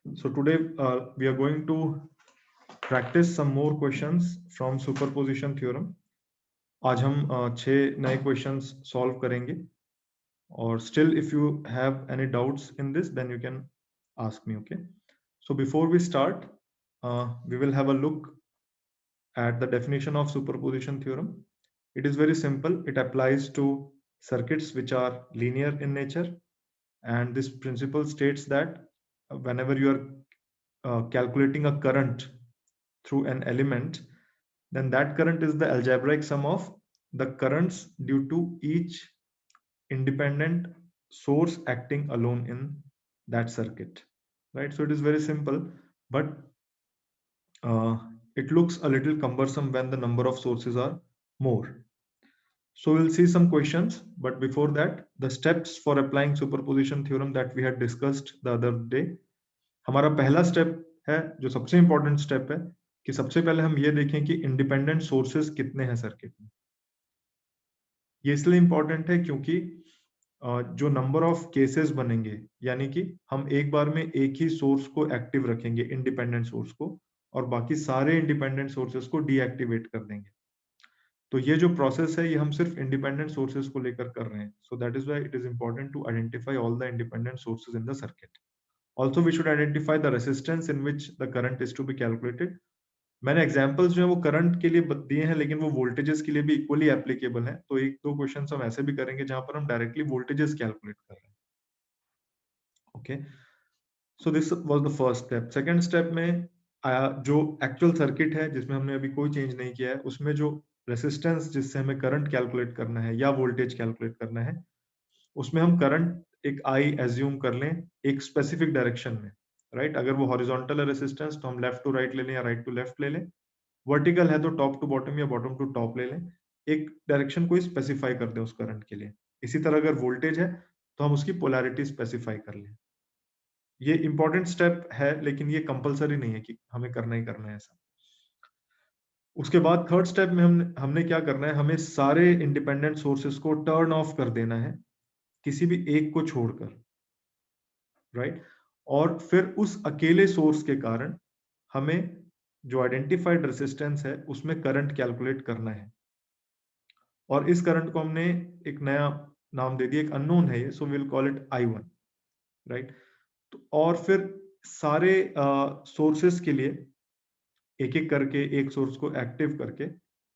So today we are going to practice some more questions from superposition theorem. आज हम 6 नए questions solve करेंगे और still if you have any doubts in this then you can ask me. Okay, so before we start we will have a look at the definition of superposition theorem. It is very simple. It applies to circuits which are linear in nature, and this principle states that whenever you are calculating a current through an element, then that current is the algebraic sum of the currents due to each independent source acting alone in that circuit, right? So it is very simple, but it looks a little cumbersome when the number of sources are more. So we'll see some questions, but before that, the steps for applying superposition theorem that we had discussed the other day. हमारा पहला step है, जो सबसे important step है, कि सबसे पहले हम ये देखें कि इंडिपेंडेंट सोर्सेस कितने हैं सर्किट में. ये इसलिए इंपॉर्टेंट है क्योंकि जो नंबर ऑफ केसेस बनेंगे, यानी कि हम एक बार में एक ही सोर्स को एक्टिव रखेंगे, इंडिपेंडेंट सोर्स को, और बाकी सारे इंडिपेंडेंट सोर्सेस को डीएक्टिवेट कर देंगे. तो ये जो प्रोसेस है, ये हम सिर्फ इंडिपेंडेंट सोर्सेस को लेकर कर रहे हैं. So that is why it is important to identify all the independent sources in the circuit. Also we should identify the resistance in which the current is to be calculated. मैंने examples जो है वो current के लिए दिए हैं, लेकिन वो वोल्टेजेस के लिए भी इक्वली एप्लीकेबल है. तो एक दो क्वेश्चंस हम ऐसे भी करेंगे जहां पर हम डायरेक्टली वोल्टेजेस कैलकुलेट कर रहे हैं. Okay, so this was the first step. Second step में जो एक्चुअल सर्किट है जिसमें हमने अभी कोई चेंज नहीं किया है, उसमें जो रेसिस्टेंस जिससे हमें करंट कैलकुलेट करना है या वोल्टेज कैलकुलेट करना है, उसमें हम करंट एक आई एज्यूम कर लें एक स्पेसिफिक डायरेक्शन में, राइट? अगर वो हॉरिजॉन्टल है रेसिस्टेंस तो हम लेफ्ट टू राइट ले लें या राइट टू लेफ्ट ले लें. वर्टिकल है तो टॉप टू बॉटम या बॉटम टू टॉप ले लें. एक डायरेक्शन को स्पेसिफाई कर दें उस करंट के लिए. इसी तरह अगर वोल्टेज है तो हम उसकी पोलैरिटी स्पेसिफाई कर लें. ये इंपॉर्टेंट स्टेप है, लेकिन ये कंपलसरी नहीं है कि हमें करना ही करना है ऐसा. उसके बाद थर्ड स्टेप में हमने क्या करना है, हमें सारे इंडिपेंडेंट सोर्सेस को टर्न ऑफ कर देना है, किसी भी एक को छोड़कर, राइट? और फिर उस अकेले सोर्स के कारण हमें जो आइडेंटिफाइड रेसिस्टेंस है उसमें करंट कैलकुलेट करना है. और इस करंट को हमने एक नया नाम दे दिया, एक अननोन है ये, so will call it I1, right? तो और फिर सारे सोर्सेस के लिए एक एक करके एक सोर्स को एक्टिव करके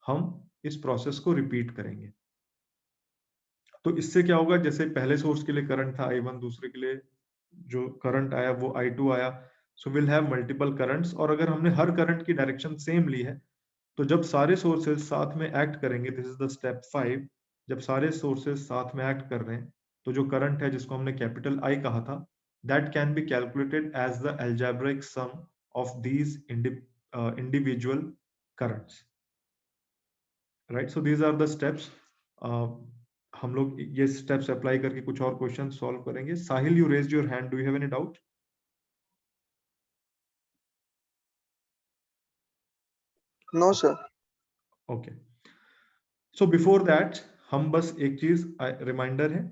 हम इस प्रोसेस को रिपीट करेंगे. तो इससे क्या होगा, जैसे पहले सोर्स के लिए करंट था I1, दूसरे के लिए जो करंट आया वो I2 आया. So will have multiple currents. और अगर हमने हर करंट की डायरेक्शन सेम ली है, तो जब सारे सोर्सेज साथ में एक्ट करेंगे, दिस इज द स्टेप 5, जब सारे सोर्सेज साथ में एक्ट कर रहे हैं, तो जो करंट है जिसको हमने कैपिटल I कहा था, that can be calculated as the algebraic sum of these individual currents, right? So these are the steps. हम लोग ये स्टेप्स अप्लाई करके कुछ और क्वेश्चन सॉल्व करेंगे. Sahil, you raised your hand, do you have any doubt? No sir. Okay, so before that हम बस एक चीज रिमाइंडर है,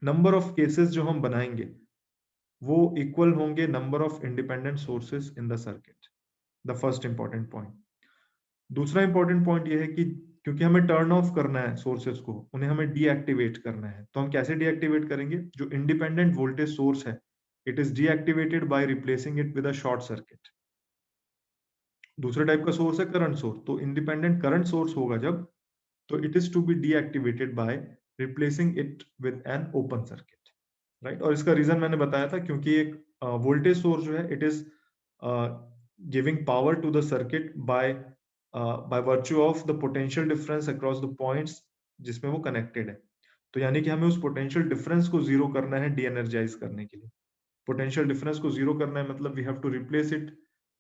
नंबर ऑफ केसेस जो हम बनाएंगे वो इक्वल होंगे number of independent sources in the circuit. The first important point. दूसरा इंपॉर्टेंट पॉइंट ये है कि क्योंकि हमें टर्न ऑफ करना है सोर्सेस को, उन्हें हमें डीएक्टिवेट करना है. तो हम कैसे डीएक्टिवेट करेंगे? जो इंडिपेंडेंट वोल्टेज सोर्स है, it is deactivated by replacing it with a short circuit. दूसरे टाइप का सोर्स है करंट सोर्स. तो इंडिपेंडेंट करंट सोर्स होगा जब, तो it is to be deactivated by replacing it with an open circuit, right? और इसका रीजन मैंने बताया था, क्योंकि एक वोल्टेज सोर्स जो है, it is giving power to the circuit by virtue of the potential difference across the points जिसमें वो कनेक्टेड है. तो यानी कि हमें उस पोटेंशियल डिफरेंस को जीरो करना है डी एनर्जाइज करने के लिए. पोटेंशियल डिफरेंस को जीरो करना है मतलब we have to replace it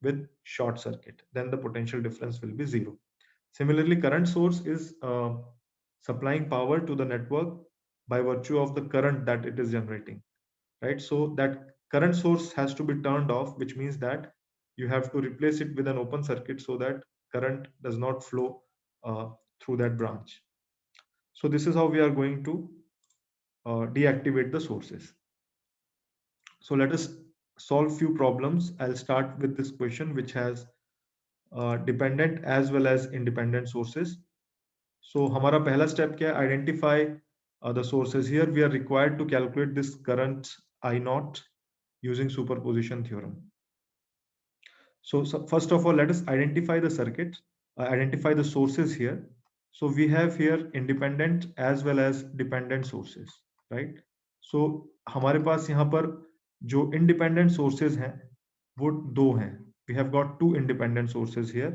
with short circuit, then the potential difference will be zero. Similarly, current source is supplying power to the network by virtue of the current that it is generating, right? So that current source has to be turned off, which means that you have to replace it with an open circuit so that current does not flow through that branch. So this is how we are going to deactivate the sources. So let us solve few problems. I'll start with this question which has dependent as well as independent sources. So हमारा पहला step क्या है? Identify the sources. Here we are required to calculate this current I naught using superposition theorem. So first of all, let us identify the circuit, identify the sources here. So we have here independent as well as dependent sources, right? So हमारे पास यहाँ पर जो independent sources हैं वो दो हैं. We have got two independent sources here.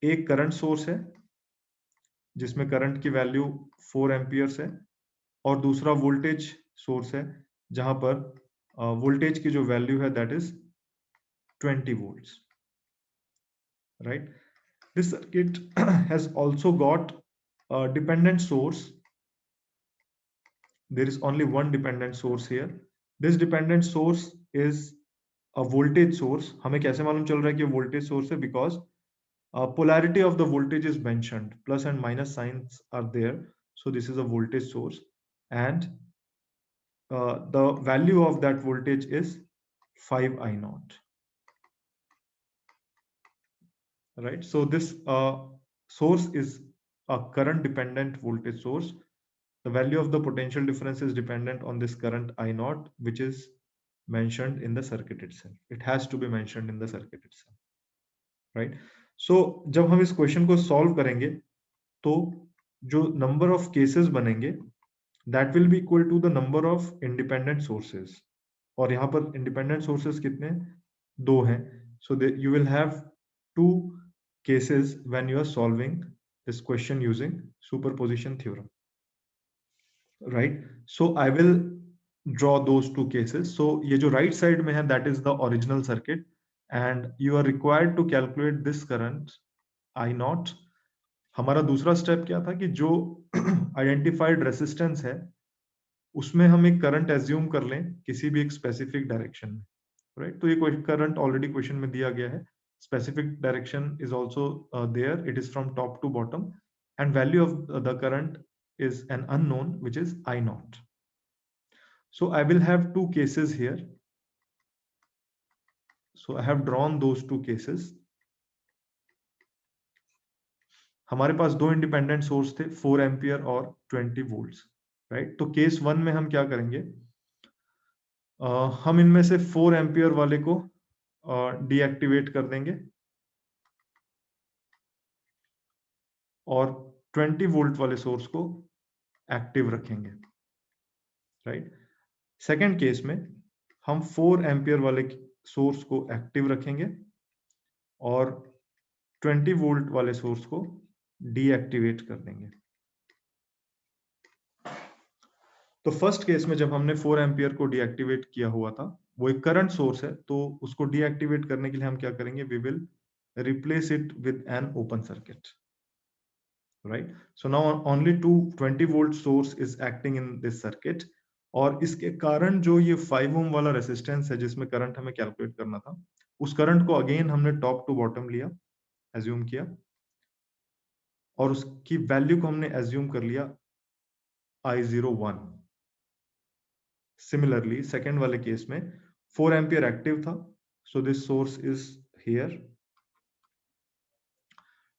एक current source है जिसमें करंट की वैल्यू 4 एम्पियर्स है और दूसरा वोल्टेज सोर्स है जहां पर वोल्टेज की जो वैल्यू है that is 20 volts, right? This circuit has also got a dependent source. There is only one dependent source here. This dependent source is a voltage source. हमें कैसे मालूम चल रहा है कि वोल्टेज सोर्स है? Because polarity of the voltage is mentioned, plus and minus signs are there, so this is a voltage source, and the value of that voltage is 5 I naught, right? So this source is a current dependent voltage source. The value of the potential difference is dependent on this current I naught, which is mentioned in the circuit itself. It has to be mentioned in the circuit itself, right? So जब हम इस question को solve करेंगे तो जो number of cases बनेंगे that will be equal to the number of independent sources, और यहाँ पर इंडिपेंडेंट सोर्सेज कितने? दो हैं. So you will have two cases when you are solving this question using superposition theorem, right? So I will draw those two cases. So ये जो right side में है that is the original circuit and you are required to calculate this current I naught. हमारा दूसरा step क्या था कि जो आइडेंटिफाइड रेसिस्टेंस है उसमें हम एक करंट एज्यूम कर लें किसी भी एक स्पेसिफिक डायरेक्शन में, राइट? तो ये करंट ऑलरेडी क्वेश्चन में दिया गया है. Specific direction is also there. It is from top to bottom and value of the current is an unknown which is I naught. So I will have two cases here. So I have drawn those two cases. हमारे पास दो independent source थे 4 ampere और 20 volts, right? तो case 1 में हम क्या करेंगे? हम इनमें से 4 एम्पियर वाले को डीएक्टिवेट कर देंगे और 20 वोल्ट वाले सोर्स को एक्टिव रखेंगे, राइट? सेकेंड केस में हम 4 एम्पियर वाले सोर्स को एक्टिव रखेंगे और 20 वोल्ट वाले सोर्स को डीएक्टिवेट कर देंगे. तो फर्स्ट केस में जब हमने 4 एम्पियर को डीएक्टिवेट किया हुआ था, वो एक करंट सोर्स है, तो उसको डीएक्टिवेट करने के लिए हम क्या करेंगे? We will replace it with an open circuit, right? So now only 20 volt source is acting in this circuit, और इसके कारण जो ये 5 ओम वाला रेसिस्टेंस है जिसमें करंट हमें कैलकुलेट करना था, उस करंट को अगेन हमने टॉप टू बॉटम लिया, एज्यूम किया, और उसकी वैल्यू को हमने एज्यूम कर लिया I01. Similarly, सेकेंड वाले केस में 4 एम्पियर एक्टिव था, so this source is here.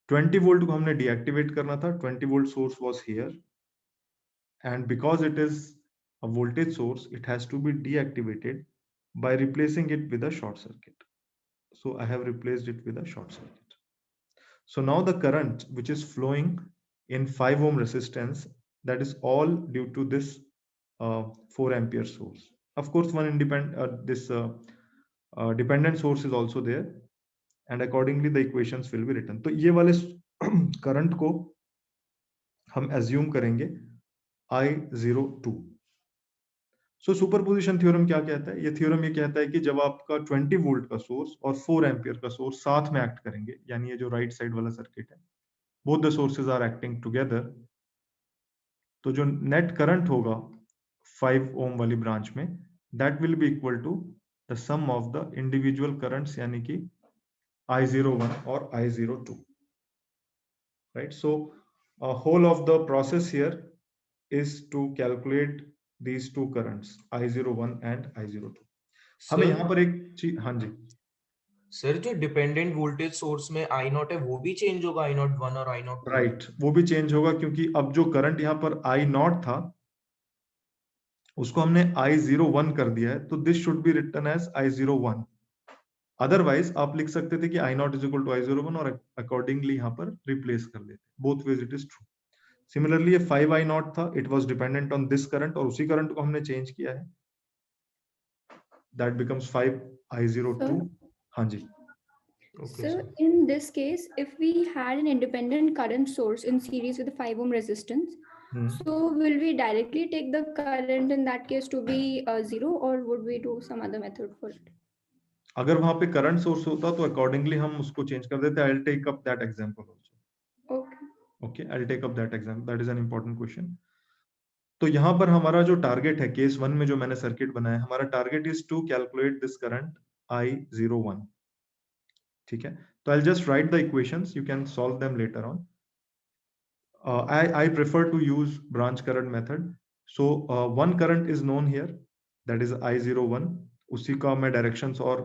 20 volt को हमने डीएक्टिवेट करना था, 20 volt source was here, and because it is a voltage source it has to be deactivated by replacing it with a short circuit. So I have replaced it with a short circuit. So now the current which is flowing in 5 ohm resistance, that is all due to this 4 ampere source. Of course, one dependent source is also there, and accordingly the equations will be written. तो ये वाले current को हम assume करेंगे I02. सो superposition theorem क्या कहता है? ये थ्योरम ये कहता है कि जब आपका 20 वोल्ट का सोर्स और 4 एम्पियर का सोर्स साथ में एक्ट करेंगे, यानी ये जो राइट साइड वाला सर्किट है, both the sources are acting together, तो जो नेट करंट होगा 5 ओम वाली ब्रांच में, that will be equal to the sum of the individual currents, यानी कि I01 और I02, right? So whole of the process here is to calculate these two currents, I01 and I02. हमें sir यहाँ पर एक चीज, हाँ जी सर जो डिपेंडेंट वोल्टेज सोर्स में आई नॉट है वो भी चेंज होगा, आई नॉट 1 और आई नॉट 2? राइट, वो भी चेंज होगा क्योंकि अब जो करंट यहाँ पर आई नॉट था उसको हमने I01 कर दिया है, तो this should be written as I01। Otherwise आप लिख सकते थे कि I not is equal to I01 और अकॉर्डिंगली यहाँ पर रिप्लेस कर देते, both ways it is true. Similarly ये 5 I नॉट था, it was dependent on this current और उसी करंट को हमने चेंज किया है, दैट बिकम्स 5 I02। हाँ जी ओके So सर। in this case, if we had an independent current source in series with a 5 ohm resistance, so will we directly take the current in that case to be 0, or would we do some other method for it? अगर वहां पे current source होता तो accordingly हम उसको change कर देते। I will take up that example also. Okay. Okay, I will take up that example, that is an important question. तो यहाँ पर हमारा जो टारगेट है केस 1 में जो मैंने सर्किट बनाया है, हमारा target is to calculate this current I01। ठीक है, तो I just write the equations, you can solve them later on. I prefer to use branch current method. So one current is known here, that is I01। उसी का मैं directions और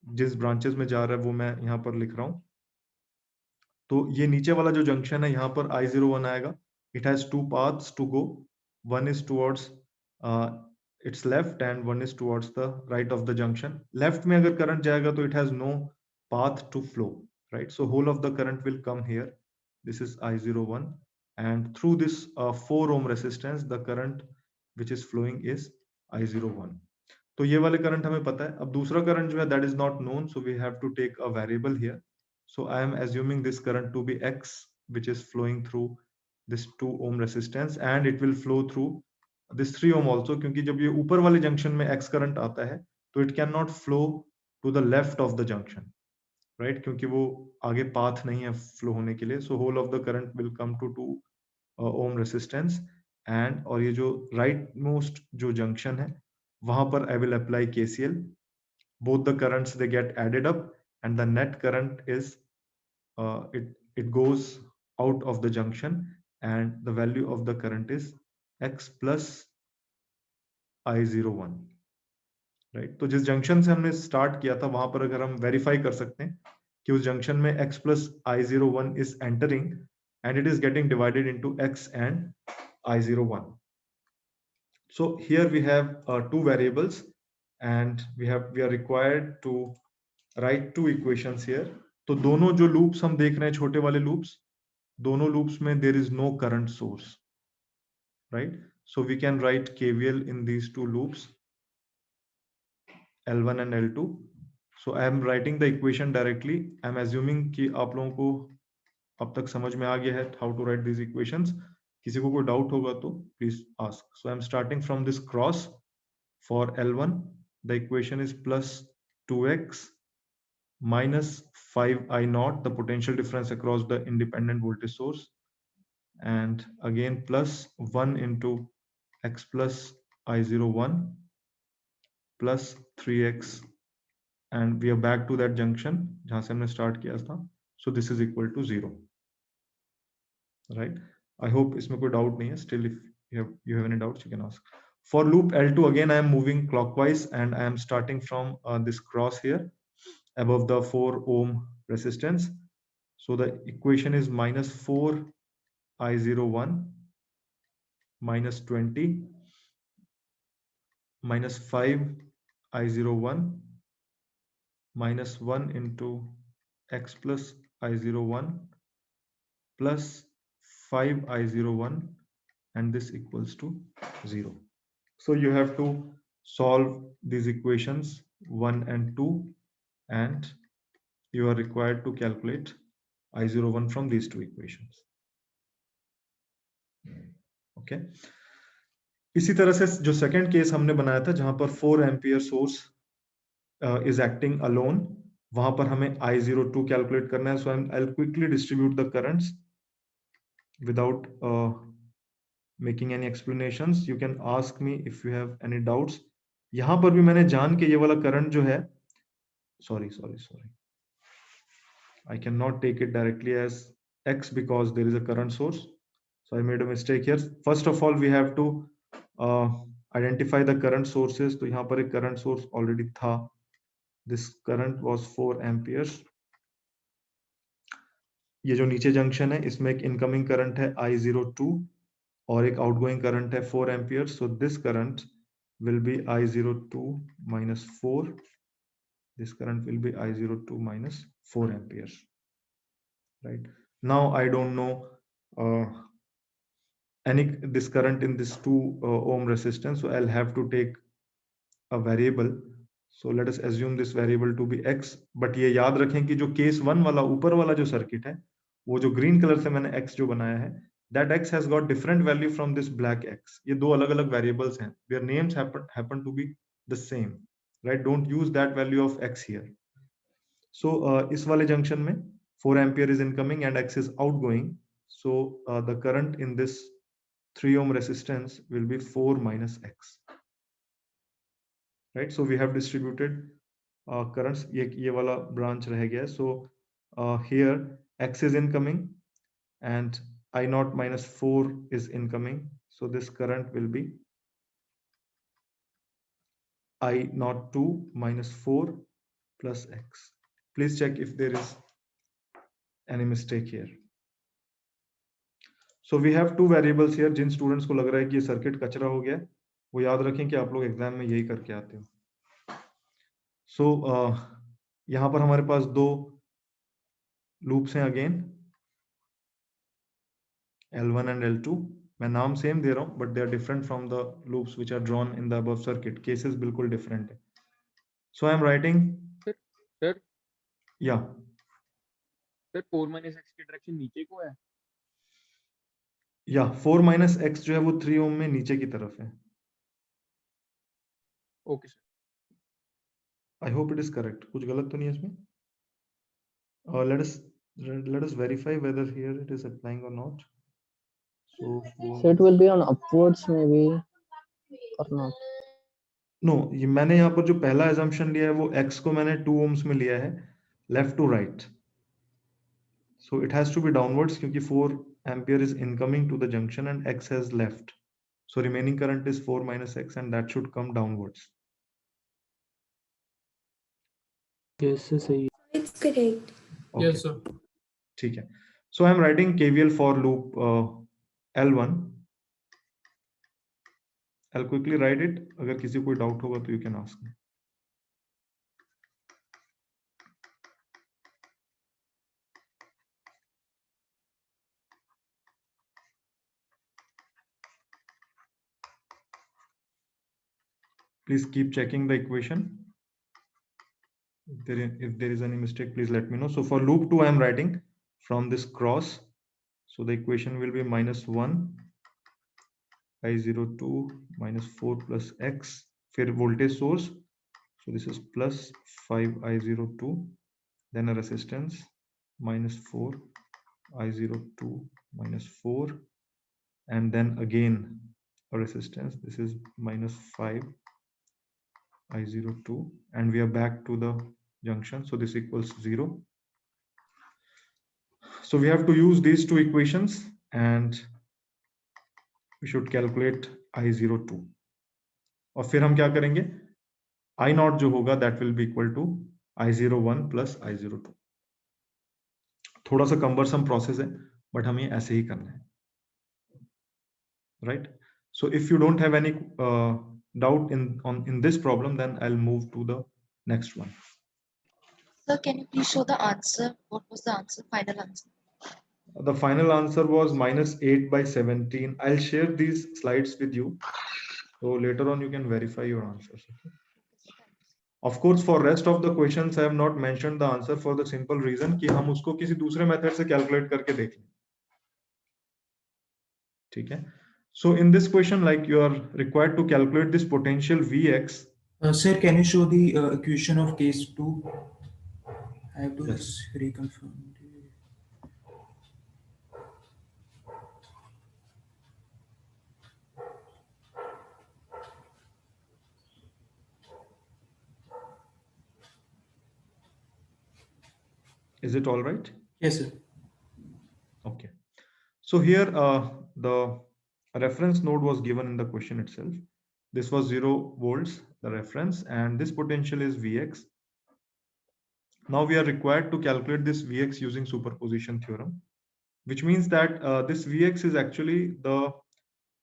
जिस branches में जा रहा है वो मैं यहाँ पर लिख रहा हूँ। तो ये नीचे वाला जो जंक्शन है यहाँ पर I01 आएगा। It has two paths to go, one is towards its left and one is towards the right of the junction. Left में अगर current जाएगा तो it has no path to flow, right? So whole of the current will come here. This is I01, and through this 4 ohm resistance the current which is flowing is I01। तो ये वाले current हमें पता है। अब दूसरा current जो है that is not known, so we have to take a variable here. So I am assuming this current to be X, which is flowing through this 2 ohm resistance, and it will flow through this 3 ohm also, क्योंकि जब ये ऊपर वाले junction में X current आता है तो it cannot flow to the left of the junction, right? क्योंकि वो आगे पाथ नहीं है फ्लो होने के लिए। So whole of the current will come to 2 ohm resistance, and और ये जो राइट मोस्ट जो जंक्शन है वहां पर I will apply KCL. Both the currents they get added up, and the net current is it goes out of the junction, and the value of the current is X plus I01, right? तो जिस junction से हमने start किया था वहां पर अगर हम वेरीफाई कर सकते हैं कि उस जंक्शन में X plus I01 is entering and it is getting divided into X and I01. So here we have two variables, and we are required to write two equations here. तो दोनों जो loops हम देख रहे हैं, छोटे वाले लूप्स, दोनों लूप्स में there is no current source, right? So we can write KVL in these two loops, L1 and L2. So I am writing the equation directly. I am assuming कि आप लोगों को अब तक समझ में आ गया है how to write these equations. किसी को कोई डाउट होगा तो please ask. So I am starting from this cross. For L1, the equation is plus 2x minus 5I naught, the potential difference across the independent voltage source, and again plus 1 into x plus I01 plus 3x, and we are back to that junction जहां से हमने start किया था. So this is equal to 0, right? I hope इसमें कोई doubt नहीं है. Still, if you have any doubts, you can ask. For loop L2, again I am moving clockwise, and I am starting from this cross here above the 4 ohm resistance. So the equation is minus 4 I01 minus 20 minus 5 I01 minus 1 into x plus I01 plus 5 I01, and this equals to 0. So you have to solve these equations 1 and 2, and you are required to calculate I01 from these two equations. Okay. इसी तरह से जो second case हमने बनाया था जहां पर 4 ampere source is acting alone, वहां पर हमें I02 कैलकुलेट करना है. So I will quickly distribute the currents without making any explanations. You can ask me if you have any doubts. यहां पर भी मैंने जान के ये वाला करंट जो है, sorry, I cannot take it directly as X because there is a current source. So I made a mistake here. First of all, we have to identify the current sources, तो यहाँ पर एक current source already था, this current was 4 amperes. ये जो नीचे junction है इसमें एक इनकमिंग करंट है I02 और एक आउटगोइंग करंट है 4 amperes, so this current will be I02 minus 4. This current will be I02 minus 4 amperes. Right now, I don't know this current in this 2 ohm resistance, so I'll have to take a variable. So let us assume this variable to be x. But ये याद रखें कि जो case 1 वाला ऊपर वाला जो circuit है, वो जो ग्रीन कलर से मैंने x जो बनाया है, that x has got different value from this black x. ये दो अलग अलग variables हैं. Their names happen to be the same. Right? Don't use that value of x here. So इस वाले junction में 4 ampere is incoming and x is outgoing. So the current in this 3 ohm resistance will be 4 minus x. Right? So we have distributed currents. ये वाला branch रह गया. So here x is incoming and I0 minus 4 is incoming. So this current will be I02 minus 4 plus x. Please check if there is any mistake here. So we have two variables here. Jin students को लग रहा है कि ये circuit कचरा हो गया, वो याद रखें कि आप लोग एग्जाम में यही करके आते हो. So यहाँ पर हमारे पास दो लूप्स हैं अगेन, L1 and L2. मैं नाम सेम दे रहा हूँ, but they are different from the loops which are drawn in the above circuit. Cases बिल्कुल different है. So I am writing. Sir. Yeah. Sir, 4 minus x की direction नीचे को है. Yeah, 4 minus x जो है वो 3 ohm में नीचे की तरफ है. Okay sir. I hope it is correct. कुछ गलत तो नहीं है इसमें? Let us verify whether here it is applying or not. So it will be on upwards maybe or not. No, ये मैंने यहाँ पर जो पहला assumption लिया है वो x को मैंने 2 ohms में लिया है, left to right. So it has to be downwards क्योंकि 4 ampere is incoming to the junction and x has left. So remaining current is 4 minus x and that should come downwards. Yes, sir. It's correct. Okay. Yes, sir. ठीक है. So I am writing KVL for loop L1. I'll quickly write it. अगर किसी को कोई doubt होगा तो you can ask me. Please keep checking the equation. If there is any mistake, please let me know. So for loop 2, I am writing from this cross. So the equation will be minus 1 I02 minus 4 plus x. फिर voltage source. So this is plus 5 I02. Then a resistance minus 4 I02 minus 4. And then again a resistance. This is minus 5 I02. And we are back to the junction. So this equals 0. So we have to use these two equations and we should calculate I02. और फिर हम क्या करेंगे? I0 जो होगा that will be equal to I01 plus I02. थोड़ा सा cumbersome process है, but हमें ऐसे ही करना है. Right? So if you don't have any doubt in this problem, then I'll move to the next one. Sir, can you please show the answer? What was the answer, final answer? The final answer was minus 8 by 17. I'll share these slides with you. So later on you can verify your answers. Okay? Of course, for rest of the questions, I have not mentioned the answer for the simple reason कि हम उसको किसी दूसरे method से calculate करके देख लें. ठीक है? So in this question, like you are required to calculate this potential Vx. Sir, can you show the equation of case 2? I have to Yes. just reconfirm. Is it all right? Yes, sir. Okay. So here the reference node was given in the question itself. This was 0 volts, the reference, and this potential is Vx. Now we are required to calculate this Vx using superposition theorem, which means that this Vx is actually the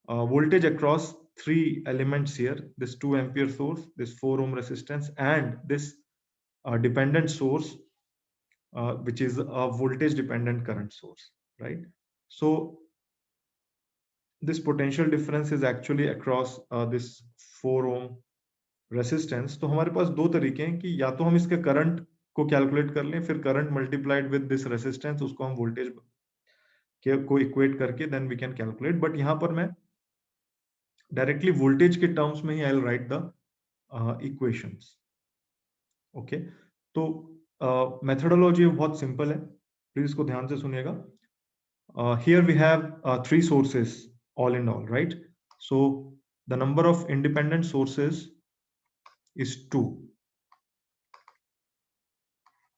voltage across 3 elements here, this 2 ampere source, this 4 ohm resistance, and this dependent source, which is a voltage dependent current source, right? So this potential difference is actually across this 4 ohm resistance. तो हमारे पास दो तरीके हैं कि या तो हम इसके करंट को कैलकुलेट कर लें, फिर current multiplied with this resistance, उसको हम वोल्टेज को इक्वेट करके then we can calculate. But यहाँ पर मैं डायरेक्टली वोल्टेज के टर्म्स में ही I will write the equations. Okay, तो मेथोडोलॉजी बहुत सिंपल है, प्लीज इसको ध्यान से सुनिएगा. Here we have 3 sources all in all, right? So the number of independent sources is 2.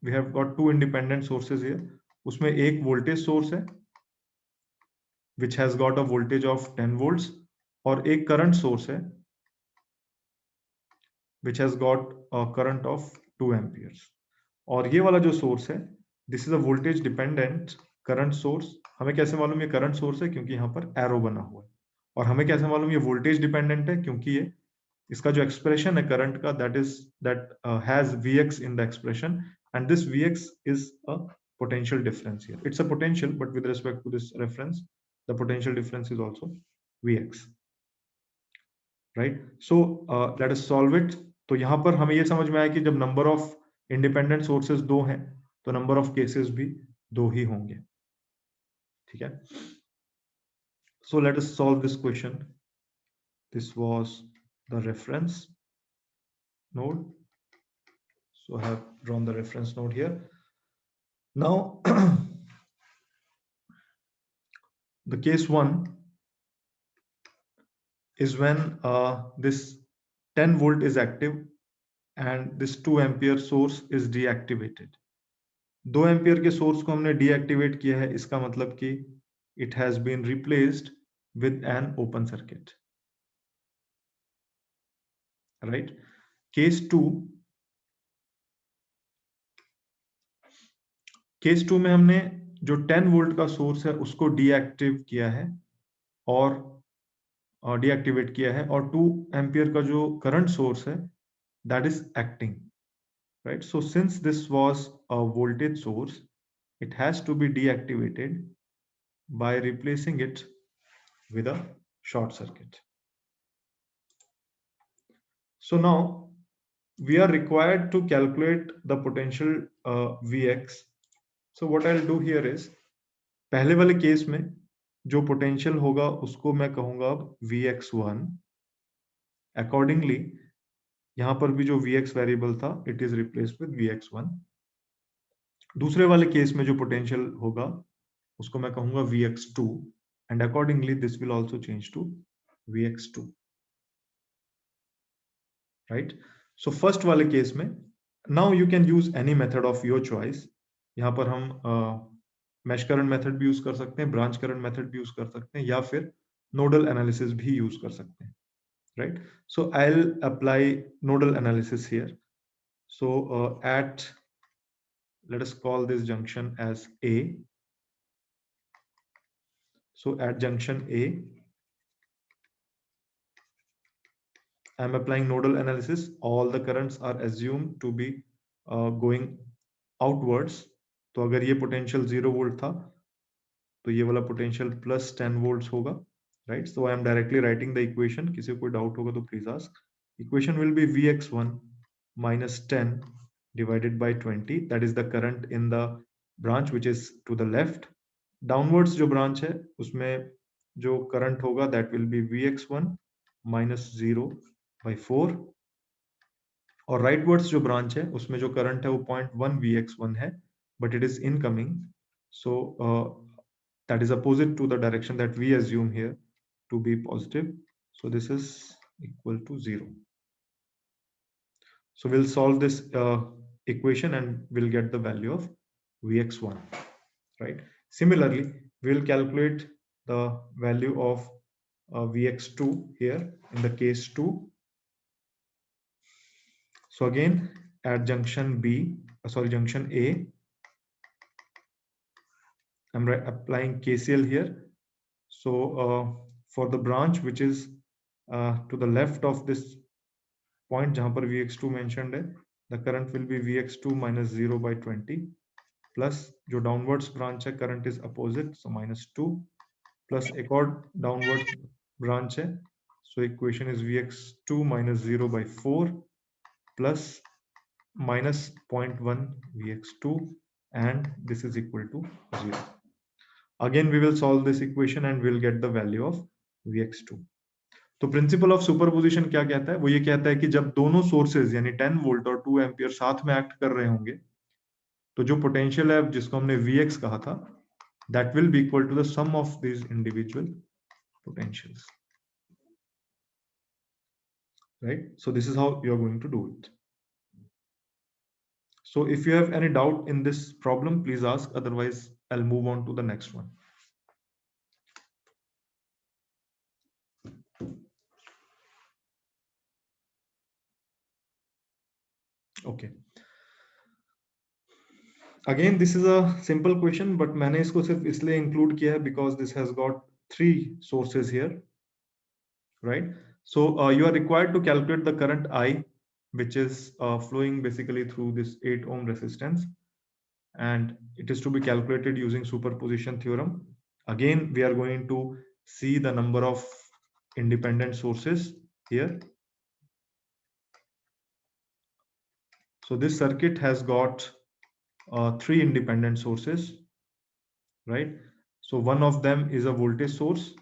We have got 2 independent sources here. उसमें एक voltage source है which has got a voltage of 10 volts, और एक current source है which has got a current of 2 amperes. और ये वाला जो source है, this is a voltage dependent current source. हमें कैसे मालूम ये current source है? क्योंकि यहाँ पर arrow बना हुआ है. और हमें कैसे मालूम ये voltage dependent है? क्योंकि ये इसका जो expression है current का, that has Vx in the expression, and this Vx is a potential difference here. It's a potential, but with respect to this reference, the potential difference is also Vx, right? So let us solve it. तो यहाँ पर हमें ये समझ में आया कि जब number of independent sources 2 हैं, तो number of cases भी 2 ही होंगे. ठीक है? So let us solve this question. This was the reference node. So I have drawn the reference node here. Now, the case 1 is when this 10 volt is active and this 2 ampere source is deactivated. 2 ampere के source को हमने deactivate किया है, इसका मतलब कि it has been replaced with an open circuit, right? Case 2 में हमने जो 10 वोल्ट का सोर्स है उसको डीएक्टिव किया है और डीएक्टिवेट किया है, और 2 एम्पियर का जो करंट सोर्स है that is acting, right? So since this was a voltage source, it has to be deactivated by replacing it with a short circuit. So now we are required to calculate the potential Vx. So what I'll do here is, पहले वाले case में जो potential होगा उसको मैं कहूंगा अब Vx1. Accordingly यहां पर भी जो Vx वेरिएबल था it is replaced with Vx1. दूसरे वाले केस में जो पोटेंशियल होगा उसको मैं कहूंगा Vx2, and accordingly this will also change to Vx2, right? So first वाले केस में now you can use any method of your choice. यहाँ पर हम मैश करंट मेथड भी यूज कर सकते हैं, ब्रांच करंट मेथड भी यूज कर सकते हैं, या फिर नोडल एनालिसिस भी यूज कर सकते हैं, right? So I will apply nodal analysis here. So at, let us call this junction as A. So at junction A, I am applying nodal analysis. All the currents are assumed to be going outwards. तो अगर ये potential 0 volt था, तो ये वाला potential plus 10 volts होगा, right? So I am directly writing the equation. किसी को कोई doubt होगा तो please ask. Equation will be Vx1 minus 10 divided by 20. That is the current in the branch which is to the left. Downwards जो branch है उसमें जो current होगा that will be Vx1 minus 0 by 4, और rightwards जो branch है उसमें जो current है वो 0.1 Vx1 है, but it is incoming, so that is opposite to the direction that we assume here to be positive, so this is equal to 0. So we'll solve this equation and we'll get the value of Vx1, right? Similarly, we'll calculate the value of Vx2 here in the case 2. So again, at junction junction A, I'm applying KCL here. So for the branch which is to the left of this point jahan par Vx2 mentioned hai, the current will be Vx2 minus 0 by 20 plus jo downwards branch hai, current is opposite, so minus 2 plus ek aur downward branch hai, so equation is Vx2 minus 0 by 4 plus minus 0.1 Vx2, and this is equal to 0. Again we will solve this equation and we'll get the value of Vx2. तो principle of superposition क्या कहता है? वो ये कहता है कि जब दोनों सोर्सेज यानी 10 वोल्ट और 2 एम्पियर साथ में एक्ट कर रहे होंगे तो जो पोटेंशियल है जिसको हमने Vx कहा था, that will be equal to the sum of these individual potentials. Right? So this is how you are going to do it. So if you have any doubt in this problem, please ask. Otherwise, I'll move on to the next one. Okay. Again, this is a simple question, but मैंने इसको सिर्फ इसलिए include किया है because this has got 3 sources here, right? So you are required to calculate the current I, which is flowing basically through this 8 ohm resistance, and it is to be calculated using superposition theorem. Again, we are going to see the number of independent sources here. So this circuit has got 3 independent sources, right? So one of them is a voltage source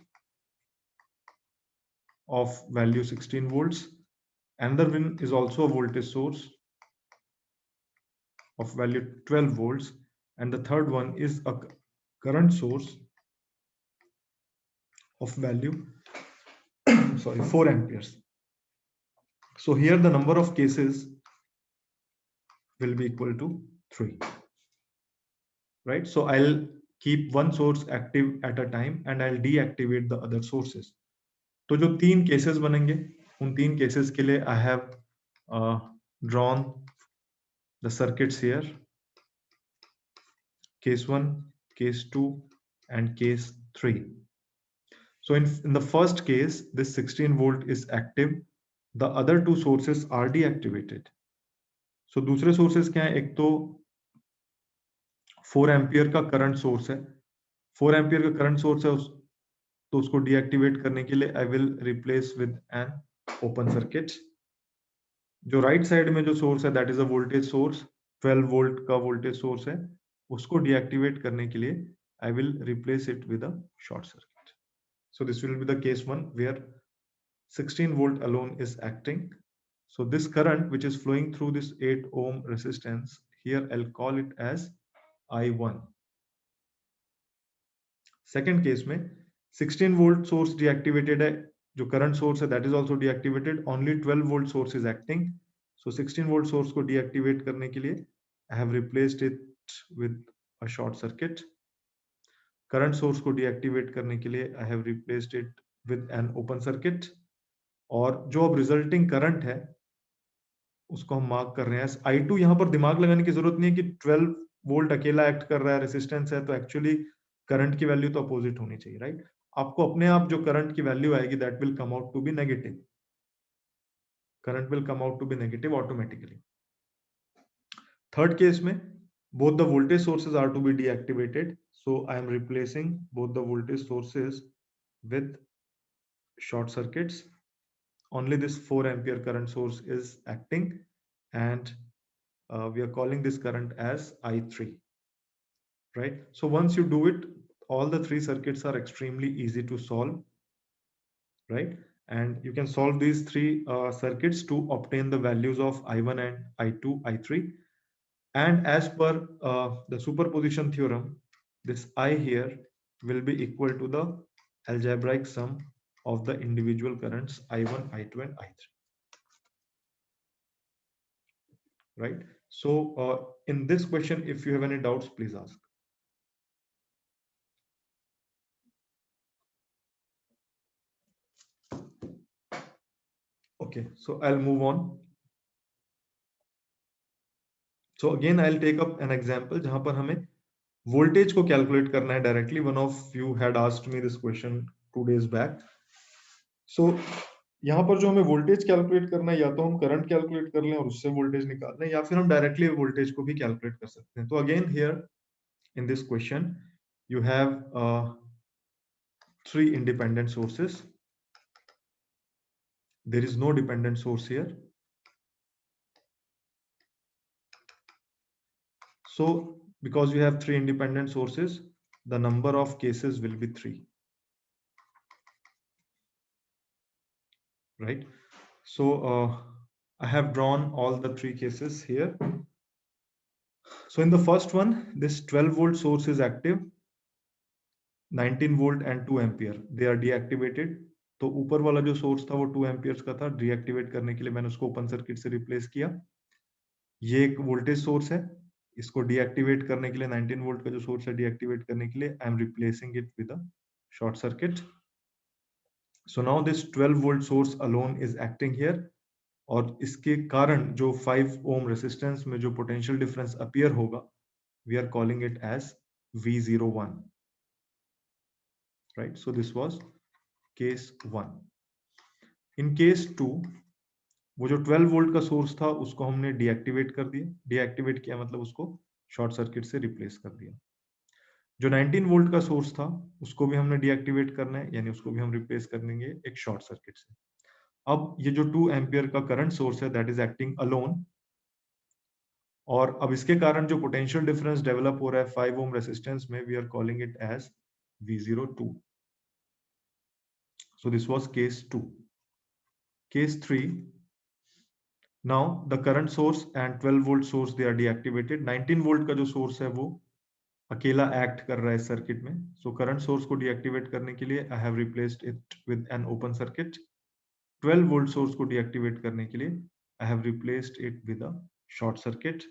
of value 16 volts. Another one is also a voltage source of value 12 volts. And the third one is a current source of value 4 amperes. So here the number of cases will be equal to 3. Right? So I'll keep one source active at a time and I'll deactivate the other sources. तो जो 3 cases बनेंगे उन 3 cases के लिए I have drawn the circuits here. Case 1, case 2 and case 3. So in the first case, this 16 volt is active. The other 2 sources are deactivated. So दूसरे sources क्या है? एक तो 4 एम्पियर का करंट सोर्स है, 4 एम्पियर का करंट सोर्स है, तो उसको डीएक्टिवेट करने के लिए I will replace with an open circuit. जो राइट साइड में जो सोर्स है that is a voltage source, 12 volt का वोल्टेज सोर्स है, उसको डीएक्टिवेट करने के लिए I will replace it with a short circuit. So this will be the case 1 where 16 volt alone is acting. So this current which is flowing through this 8 ohm resistance, here I'll call it as I1. Second case में 16 volt source deactivated है, जो current source है that is also deactivated, only 12 volt source is acting. So 16 volt source को deactivate करने के लिए I have replaced it with a short circuit. Current source को deactivate करने के लिए I have replaced it with an open circuit. और जो अब रिजल्टिंग करंट है उसको हम मार्क कर रहे हैं I2. यहां पर दिमाग लगाने की जरूरत नहीं है कि 12 वोल्ट अकेला एक्ट कर रहा है, रेजिस्टेंस है, तो एक्चुअली करंट की वैल्यू तो अपोजिट होनी चाहिए, राइट? आपको अपने आप जो करंट की वैल्यू आएगी that will come out to be negative. Current will come out to be negative automatically. Third case में both the voltage sources are to be deactivated, so I am replacing both the voltage sources with short circuits. Only this 4 ampere current source is acting, and we are calling this current as I3, right? So once you do it, all the 3 circuits are extremely easy to solve, right? And you can solve these 3 circuits to obtain the values of I1 and I2, I3. And as per the superposition theorem, this I here will be equal to the algebraic sum of the individual currents I1, I2 and I3. Right? So in this question, if you have any doubts, please ask. Okay, so I'll move on. So again, I'll take up an example जहां पर हमें voltage को calculate करना है directly. One of you had asked me this question 2 days back. So यहाँ पर जो हमें वोल्टेज कैलकुलेट करना है, या तो हम करंट कैलकुलेट कर लें और उससे वोल्टेज निकाल लें, या फिर हम डायरेक्टली वोल्टेज को भी कैलकुलेट कर सकते हैं. तो again here in this question you have 3 independent sources. There is no dependent source here. So because we have 3 independent sources, the number of cases will be 3. Right? So I have drawn all the 3 cases here. So in the first one, this 12 volt source is active. 19 volt and 2 ampere, they are deactivated. तो ऊपर वाला जो source था वो 2 amperes का था. Deactivate करने के लिए मैंने उसको ओपन सर्किट से रिप्लेस किया. ये एक वोल्टेज सोर्स है, इसको डीएक्टिवेट करने के लिए 19 वोल्ट का जो सोर्स है डीएक्टिवेट करने के लिए I am replacing it with a short circuit. So now this 12 volt source alone is acting here, और इसके कारण जो 5 ओम रेजिस्टेंस में जो पोटेंशियल डिफरेंस अपीयर होगा, we are calling it as V01. Right, so this was case 1. In case 2, वो जो 12 volt का सोर्स था उसको हमने डीएक्टिवेट कर दिया. डीएक्टिवेट किया मतलब उसको शॉर्ट सर्किट से रिप्लेस कर दिया. जो 19 वोल्ट का सोर्स था उसको भी हमने डीएक्टिवेट करना है, यानी उसको भी हम रिप्लेस कर देंगे एक शॉर्ट सर्किट से. अब ये जो 2 एम्पियर का करंट सोर्स है, दैट इज एक्टिंग अलोन, और अब इसके कारण जो पोटेंशियल डिफरेंस डेवलप हो रहा है 5 ओम रेजिस्टेंस में, we are calling it as V02. So this was case 2. Case 3. Now the current source and 12 volt source they are deactivated. 19 volt का जो source है वो अकेला act कर रहा है सर्किट में. So current source को deactivate करने के लिए I have replaced it with an open circuit. 12 volt source को deactivate करने के लिए I have replaced it with a short circuit.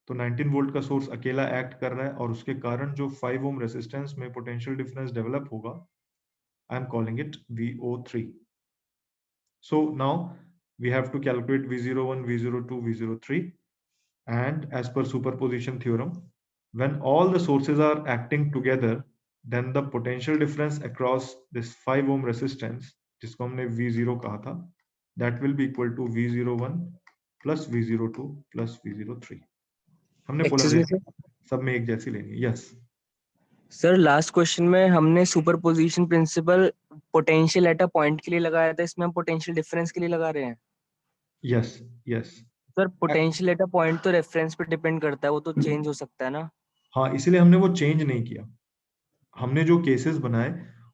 तो 19 वोल्ट का सोर्स अकेला एक्ट कर रहा है और उसके कारण जो 5 ओम रेजिस्टेंस में पोटेंशियल डिफरेंस डेवलप होगा, I am calling it VO3. So now we have to calculate V01, V02, V03, and as per superposition theorem, when all the sources are acting together, then the potential difference across this 5 ohm resistance, जिसको हमने V0 कहा था, that will be equal to V01 plus V02 plus V03. हमने polarity सब में एक जैसी लेनी है. यस सर, लास्ट क्वेश्चन में हमने superposition principle potential at a point के लिए लगाया था, इसमें हम पोटेंशियल डिफरेंस के लिए लगा रहे हैं. Yes yes sir, potential at a point तो रेफरेंस पे डिपेंड करता है, वो तो चेंज हो सकता है ना. हाँ, इसीलिए हमने वो चेंज नहीं किया. हमने जो केसेस बनाए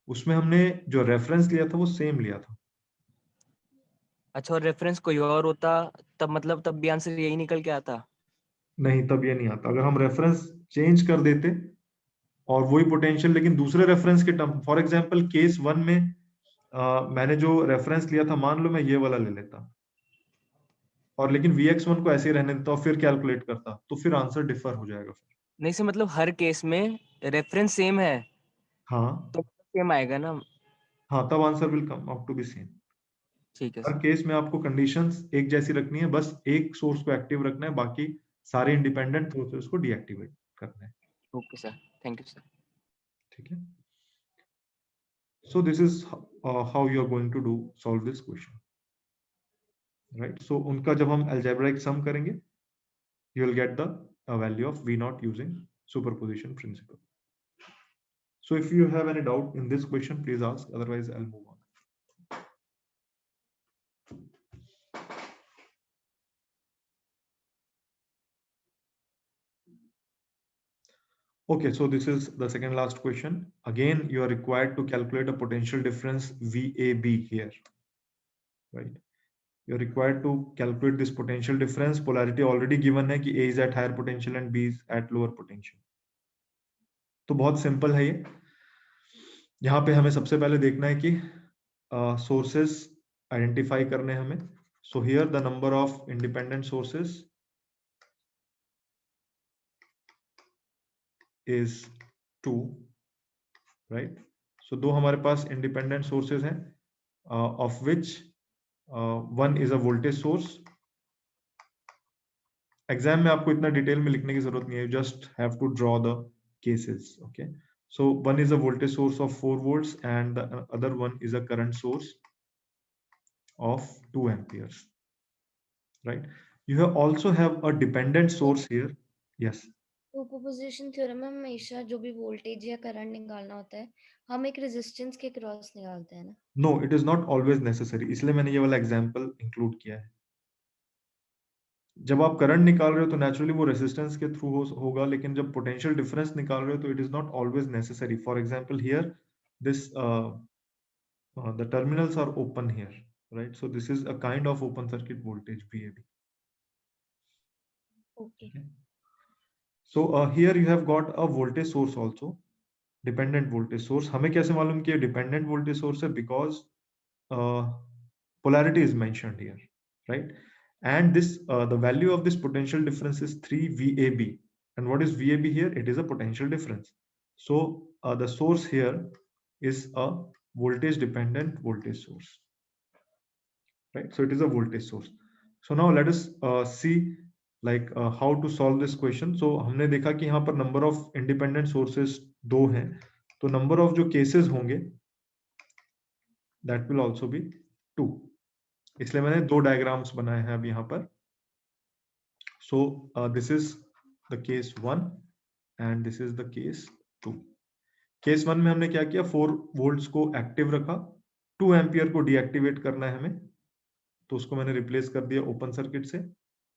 उसमें हमने जो रेफरेंस लिया था वो सेम लिया था. अच्छा, और रेफरेंस कोई और होता तब मतलब तब भी आंसर यही निकल के आता. नहीं, तब ये नहीं आता. अगर हम रेफरेंस चेंज कर देते और वही पोटेंशियल लेकिन दूसरे रेफरेंस के टर्म, फॉर एग्जांपल केस 1 में मैंने जो रेफरेंस लिया था, मान लो मैं ये वाला ले लेता और लेकिन Vx1 को ऐसे ही रहने देता और फिर कैलकुलेट करता, तो फिर आंसर डिफर हो जाएगा. फिर नहीं सर, मतलब हर केस में रेफरेंस सेम है हाँ तो सेम आएगा ना. हाँ, तब answer will come out to be same. ठीक है हर सर. केस में आपको कंडीशंस एक जैसी रखनी है, बस एक सोर्स को एक्टिव रखना है, बाकी सारे इंडिपेंडेंट सोर्सेस को डीएक्टिवेट करना है. Okay sir, thank you sir. ठीक है. So this is how you are going to solve this question, right? So उनका जब हम algebraic sum करेंगे, you will get the value of V0 using superposition principle. So if you have any doubt in this question, please ask. Otherwise, I'll move on. Okay, so this is the second last question. Again, you are required to calculate a potential difference VAB here, right? You're required to calculate this potential difference. Polarity already given है कि A is at higher potential and B is at lower potential. तो बहुत simple है ये. यहाँ पे हमें सबसे पहले देखना है कि sources identify करने हैं हमें. So here the number of independent sources is 2, right? So दो हमारे पास independent sources हैं, of which one is a voltage source. Exam में आपको इतना डिटेल में लिखने की जरूरत नहीं है, just have to draw the cases. Okay, so one is a voltage source of 4 volts and the other one is a current source of 2 amperes, right? You have also have a dependent source here. Yes, superposition theorem में हमेशा जो भी voltage या current निकालना होता है हम एक रेजिस्टेंस के क्रॉस निकालते हैं ना. no, it is not always necessary, इसलिए मैंने ये वाला एग्जांपल इंक्लूड किया है. जब आप करंट निकाल रहे हो तो नेचुरली वो रेजिस्टेंस के थ्रू होगा, लेकिन जब पोटेंशियल डिफरेंस निकाल रहे हो तो it is not always necessary. For example here this the terminals are open here, right? So this is a kind of open circuit voltage, VAB. Okay. So here you have got a voltage source also, dependent voltage source. हमें कैसे मालूम कि ये dependent voltage source है? Because polarity is mentioned here, right? And this the value of this potential difference is 3 VAB. And what is VAB here? It is a potential difference. So the source here is a voltage dependent voltage source, right? So it is a voltage source. So now let us see like how to solve this question. So हमने देखा कि यहाँ पर number of independent sources 2 हैं, तो number of जो cases होंगे that will also be 2. इसलिए मैंने 2 diagrams बनाए हैं अब यहाँ पर. So this is the case 1 and this is the case 2. Case 1 में हमने क्या किया, 4 वोल्ट्स को एक्टिव रखा, 2 एम्पियर को डीएक्टिवेट करना है हमें, तो उसको मैंने रिप्लेस कर दिया ओपन सर्किट से.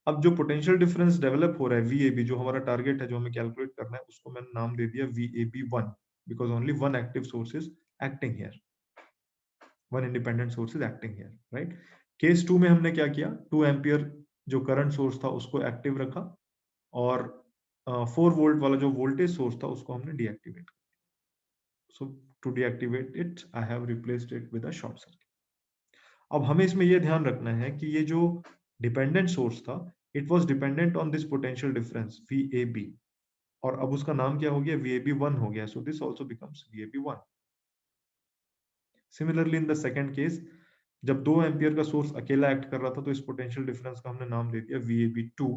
अब जो पोटेंशियल डिफरेंस डेवलप हो रहा है VAB, जो हमारा टारगेट है, जो हमें कैलकुलेट करना है, उसको मैंने नाम दे दिया VAB1 because only one active source is acting here, one independent source is acting here, right. Case 2 में हमने क्या किया, 2 एम्पियर जो करंट सोर्स था उसको एक्टिव रखा और 4 वोल्ट वाला जो वोल्टेज सोर्स था उसको हमने deactivate. So to deactivate it, I have replaced it with a short circuit. अब हमें इसमें यह ध्यान रखना है कि ये जो डिपेंडेंट सोर्स था, it was dependent on this potential difference VAB, और अब उसका नाम क्या हो गया, VAB1 हो गया. So this also becomes VAB1. Similarly in the second case, जब 2 एम्पियर का सोर्स अकेला एक्ट कर रहा था तो इस पोटेंशियल डिफरेंस का हमने नाम दे दिया VAB2.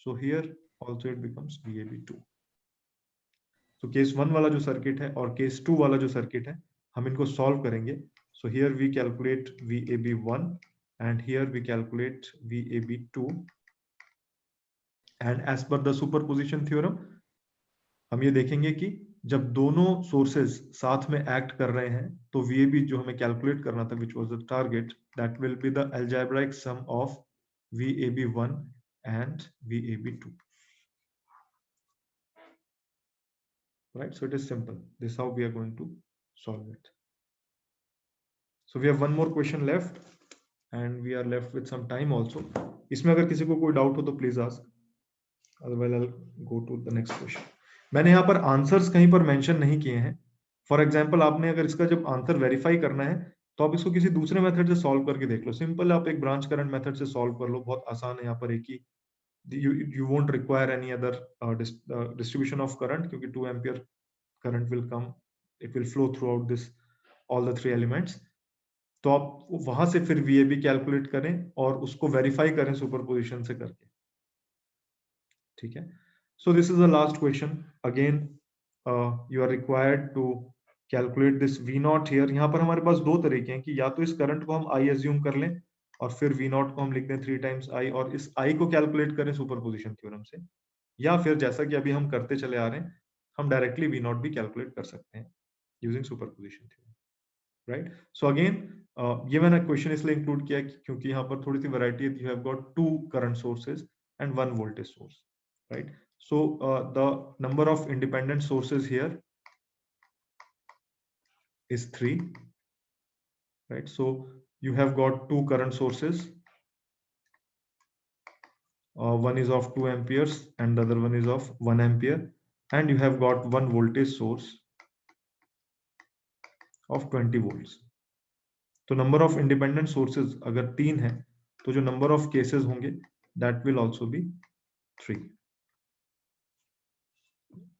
So here also it becomes VAB2. तो केस 1 वाला जो सर्किट है और केस 2 वाला जो सर्किट है, हम इनको सॉल्व करेंगे. So here we calculate VAB1 and here we calculate VAB2, and as per the superposition theorem हम ये देखेंगे कि जब दोनों सोर्सेज साथ में एक्ट कर रहे हैं तो VAB जो हमें कैलकुलेट करना था, which was the target, that will be the algebraic sum of VAB1 and VAB2. Right, so it is simple. This is how we are going to solve it. So we have one more question left and we are left with some time also. इसमें अगर किसी को कोई doubt हो तो please ask, otherwise I'll go to the next question. मैंने यहाँ पर आंसर्स कहीं पर मेंशन नहीं किए हैं. फॉर एग्जांपल आपने अगर इसका जब आंसर वेरीफाई करना है तो आप इसको किसी दूसरे मेथड से सॉल्व करके देख लो. सिंपल, आप एक ब्रांच करंट मेथड से सॉल्व कर लो, बहुत आसान है. यहाँ पर एक ही, you won't require any other distribution of current, क्योंकि 2 ampere current will come, it will flow throughout this all the 3 elements. तो आप वहां से फिर VAB कैलकुलेट करें और उसको वेरीफाई करें सुपरपोजिशन से करके, ठीक है. So this is the last question. Again you are required to calculate this V0 here. यहाँ पर हमारे पास 2 तरीके हैं कि या तो इस करंट को हम I अज्यूम कर लें और फिर V0 को हम लिख दें 3 टाइम्स I और इस I को कैलकुलेट करें सुपरपोजिशन थ्योरम से, या फिर जैसा कि अभी हम करते चले आ रहे हैं, हम डायरेक्टली V0 भी कैलकुलेट कर सकते हैं using superposition theorem, right. So again ये मैंने क्वेश्चन इसलिए इंक्लूड किया क्योंकि यहाँ पर थोड़ी सी वैरायटी है. You have got 2 current sources and 1 voltage source, right. So the number of independent sources here is 3, right. So you have got 2 current sources, one is of 2 amperes and the other one is of 1 ampere, and you have got 1 voltage source of 20 volts. तो number of independent sources अगर 3 है तो जो number of cases होंगे that will also be 3,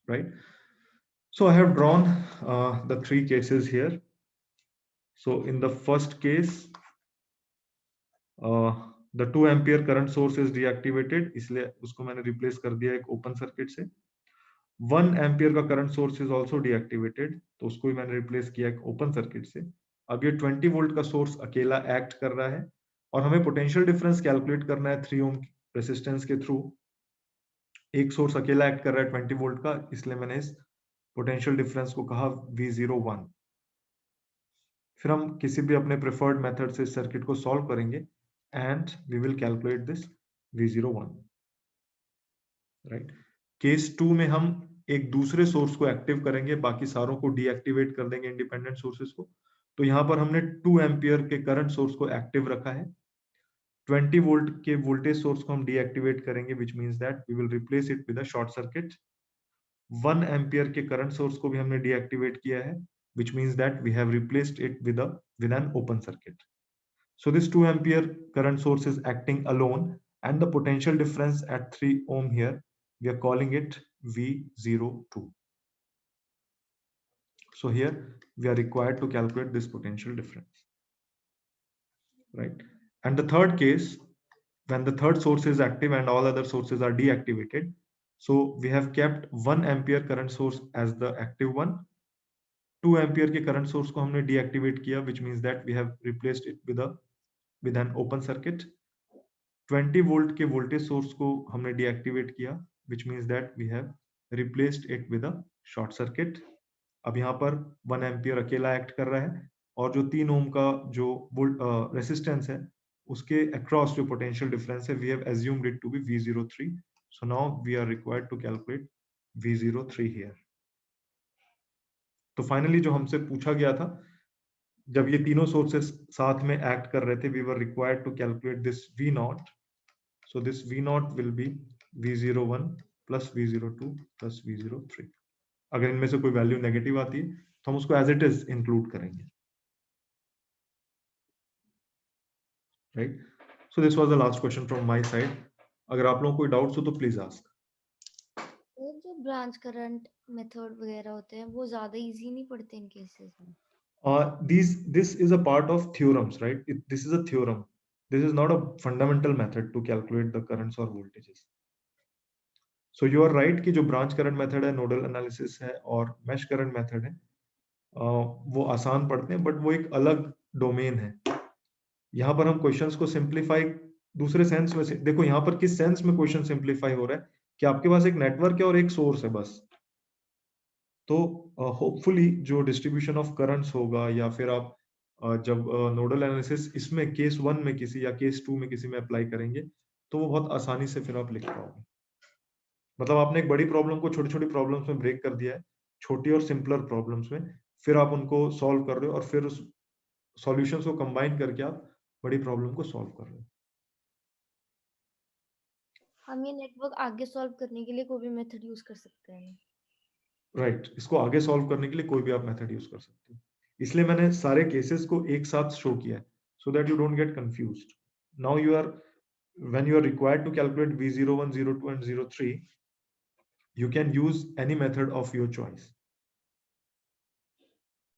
right. So I have drawn the 3 cases here. So in the first case the 2 ampere current source is deactivated, इसलिए उसको मैंने replace कर दिया एक ओपन सर्किट से। 1 एम्पियर का current source is also deactivated, तो उसको भी मैंने रिप्लेस किया एक ओपन सर्किट से। अब ये 20 वोल्ट का सोर्स अकेला एक्ट कर रहा है और हमें पोटेंशियल डिफरेंस कैलकुलेट करना है 3 ओम रेसिस्टेंस के थ्रू। एक सोर्स अकेला एक्ट कर रहा है 20 वोल्ट का, इसलिए मैंने इस पोटेंशियल डिफरेंस को कहा V01। फिर हम किसी भी अपने प्रेफर्ड मेथड से इस सर्किट को सॉल्व करेंगे and we will calculate this V01, right. Case 2 में हम एक दूसरे सोर्स को एक्टिव करेंगे, बाकी सारों को डीएक्टिवेट कर देंगे इंडिपेंडेंट सोर्सेस को। तो यहाँ पर हमने 2 एम्पियर के करंट सोर्स को एक्टिव रखा है, 20 वोल्ट के वोल्टेज सोर्स को हम डीएक्टिवेट करेंगे, which means that we will replace it with a short circuit। 1 ampere के करंट सोर्स को भी हमने डीएक्टिवेट किया है, which means that we have replaced it with an open circuit। So this 2 ampere current source is acting alone, and the potential difference at 3 ohm here, we are calling it V02। So here we are required to calculate this potential difference, right? And the third case, when the third source is active and all other sources are deactivated, so we have kept 1 ampere current source as the active one, 2 ampere के current source को हमने deactivate किया, which means that we have replaced it with an open circuit। 20 volt के voltage source को हमने deactivate किया, which means that we have replaced it with a short circuit। अब यहाँ पर 1 एम्पियर अकेला एक्ट कर रहा है और जो 3 ओम का जो रेसिस्टेंस है उसके अक्रॉस जो पोटेंशियल डिफरेंस है, we have assumed it to be V03। So now we are required to calculate V03 here। तो फाइनली जो हमसे पूछा गया था, जब ये तीनों सोर्सेस साथ में एक्ट कर रहे थे, we were required to calculate this V0। So this V0 will be V01 plus V02 plus V03। अगर इनमें से कोई वैल्यू नेगेटिव आती है तो हम उसको एज इट इज इंक्लूड करेंगे, right. So this was the last question from my side. अगर आप लोगों को कोई डाउट्स हो तो प्लीज आस्क। जो ब्रांच करंट मेथड वगैरह होते हैं वो ज्यादा इजी नहीं पड़ते इन केसेस में? This is a part of theorems, right? This is a theorem. This is not a fundamental method to calculate the currents or voltages। So you are right कि जो ब्रांच करंट मेथड है, nodal analysis है और mash current method है, वो आसान पड़ते हैं, बट वो एक अलग डोमेन है। यहाँ पर हम क्वेश्चंस को सिंप्लीफाई दूसरे सेंस में से, देखो यहाँ पर किस सेंस में क्वेश्चन सिंप्लीफाई हो रहा है कि आपके पास एक नेटवर्क है और एक सोर्स है बस। तो होपफुली जो डिस्ट्रीब्यूशन ऑफ करंट्स होगा या फिर आप जब नोडल एनालिसिस इसमें केस 1 में किसी या केस 2 में किसी में अप्लाई करेंगे तो वो बहुत आसानी से फिर आप लिख पाओगे। मतलब आपने एक बड़ी प्रॉब्लम को छोटी छोटी प्रॉब्लम्स में ब्रेक कर दिया है, छोटी और सिंपलर प्रॉब्लम्स में, फिर आप उनको सॉल्व कर रहे हो और फिर उस सॉल्यूशंस को कंबाइन करके आप बड़ी प्रॉब्लम को सॉल्व कर रहे हो। हम ये नेटवर्क आगे सॉल्व करने के लिए कोई भी मेथड यूज कर सकते हैं? राइट, इसको आगे सॉल्व करने के लिए कोई भी आप मेथड यूज कर सकते हो, इसलिए मैंने सारे केसेस को एक साथ शो किया है so that you don't get confused. Now you are when you are required to calculate V01, 02 and 03, you can use any method of your choice।